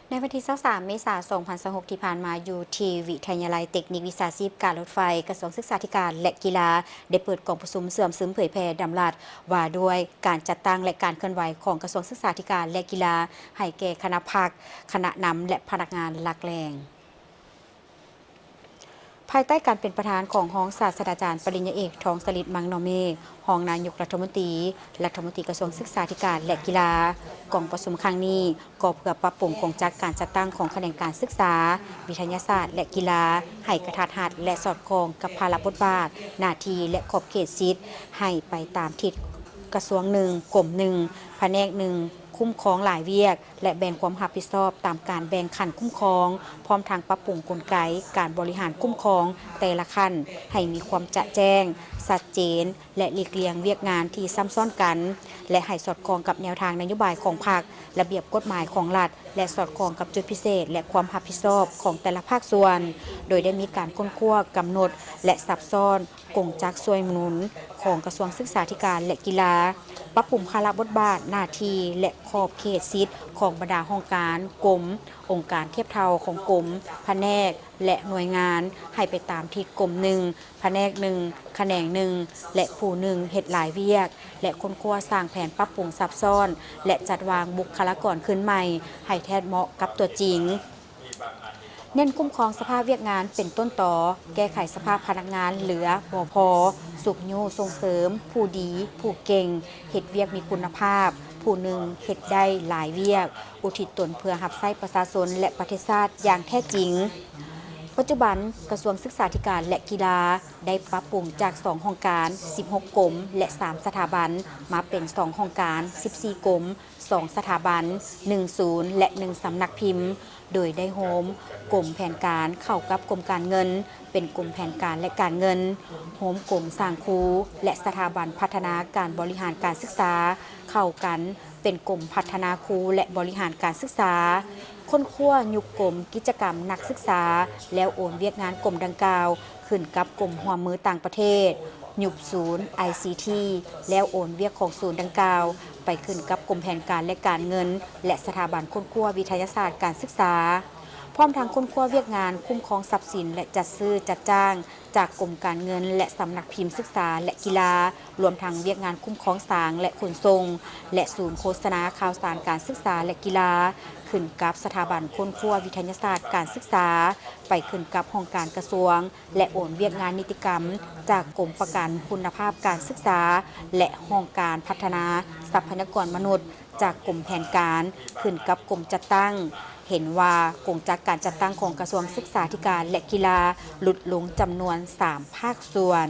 ในวันที่23เมษายน2026ที่ผ่านมาอยู่ที่วิทยาลัยเทคนิควิชาชีพการรถไฟกระทรวงศึกษาธิการและกีฬาได้เปิดกองประชุมเสื่อมซึมเผยแพร่ดำรัสว่าด้วยการจัดตั้งและการเคลื่อนไหวของกระทรวงศึกษาธิการและกีฬาให้แก่คณะพักคณะนำและพนักงานหลักแหล่งภายใต้การเป็นประธานของห้องศาสตราจารย์ปริญญาเอกทองสฤทธิ์มังนอเมฆห้องนายกรัฐมนตรีกระทรวงศึกษาธิการและกีฬากองประชุมครั้งนี้ก็เพื่อปรับปรุงโครงจักรการจัดตั้งของแขนงการศึกษาวิทยาศาสตร์และกีฬาให้กระทัดรัดและสอดคล้องกับภาระบทบาทหน้าที่และขอบเขตสิทธิ์ให้ไปตามทิศกระทรวงหนึ่งกรมหนึ่งแผนกหนึ่งคุ้มครองหลายเวียกและแบ่งความรับผิดชอบตามการแบ่งขั้นคุ้มครองพร้อมทางปรับปรุงกลไกการบริหารคุ้มครองแต่ละขั้นให้มีความจะแจ้งชัดเจนและหลีกเลี่ยงเวียกงานที่ซ้ำซ้อนกันและให้สอดคล้องกับแนวทางนโยบายของพรรคระเบียบกฎหมายของรัฐและสอดคล้องกับจุดพิเศษและความรับผิดชอบของแต่ละภาคส่วนโดยได้มีการค้นคว้ากำหนดและซับซ้อนกงจักช่วยหนุนของกระทรวงศึกษาธิการและกีฬาปรับปรุงภาระบทบาทหน้าที่และขอบเขตสิทธิ์ของบรรดาองค์การกรมองค์การเทียบเท่าของกรมแผนกและหน่วยงานให้ไปตามทิศกรมหนึ่งแผนกหนึ่งแขนงหนึ่งและผู้หนึ่งเฮ็ดหลายเวียกและค้นคว้าสร้างแผนปรับปรุงซับซ้อนและจัดวางบุคลากรขึ้นใหม่ให้แทนเหมาะกับตัวจริงเน้นคุ้มครองสภาพเวียกงานเป็นต้นต่อแก้ไขสภาพพนักงานเหลือบ่พอสุขยูส่งเสริมผู้ดีผู้เก่งเฮ็ดเวียกมีคุณภาพผู้หนึ่งเฮ็ดได้หลายเวียกอุทิศตนเพื่อรับใช้ประชาชนและประเทศชาติอย่างแท้จริงปัจจุบันกระทรวงศึกษาธิการและกีฬาได้ปรับปรุงจาก2โครงการ16กรมและ3สถาบันมาเป็น2โครงการ14กรม2สถาบัน1ศูนย์และ1สำนักพิมพ์โดยได้โฮมกรมแผนการเข้ากับกรมการเงินเป็นกรมแผนการและการเงินโฮมกรมสร้างครูและสถาบันพัฒนาการบริหารการศึกษาเข้ากันเป็นกรมพัฒนาครูและบริหารการศึกษาค้นคว้ายุคกรมกิจกรรมนักศึกษาแล้วโอนเวียกงานกรมดังกล่าวขึ้นกับกรมหัวมือต่างประเทศยุบศูนย์ ICT แล้วโอนเวียกของศูนย์ดังกล่าวไปขึ้นกับกรมแผนการและการเงินและสถาบันค้นคว้าวิทยาศาสตร์การศึกษาพร้อมทางค้นคว้าเวียกงานคุ้มครองทรัพย์สินและจัดซื้อจัดจ้างจากกรมการเงินและสำนักพิมพ์ศึกษาและกีฬารวมทั้งเวียกงานคุ้มครองสร้างและขนส่งและศูนย์โฆษณาข่าวสารการศึกษาและกีฬาขึ้นกับสถาบันค้นคว้าวิทยาศาสตร์การศึกษาไปขึ้นกับห้องการกระทรวงและโอนเวียกงานนิติกรรมจากกรมประกันคุณภาพการศึกษาและห้องการพัฒนาทรัพยากรมนุษย์จากกรมแผนการขึ้นกับกรมจัดตั้งเห็นว่ากงจักการจัดตั้งของกระทรวงศึกษาธิการและกีฬาลดลงจำนวน3ภาคส่วน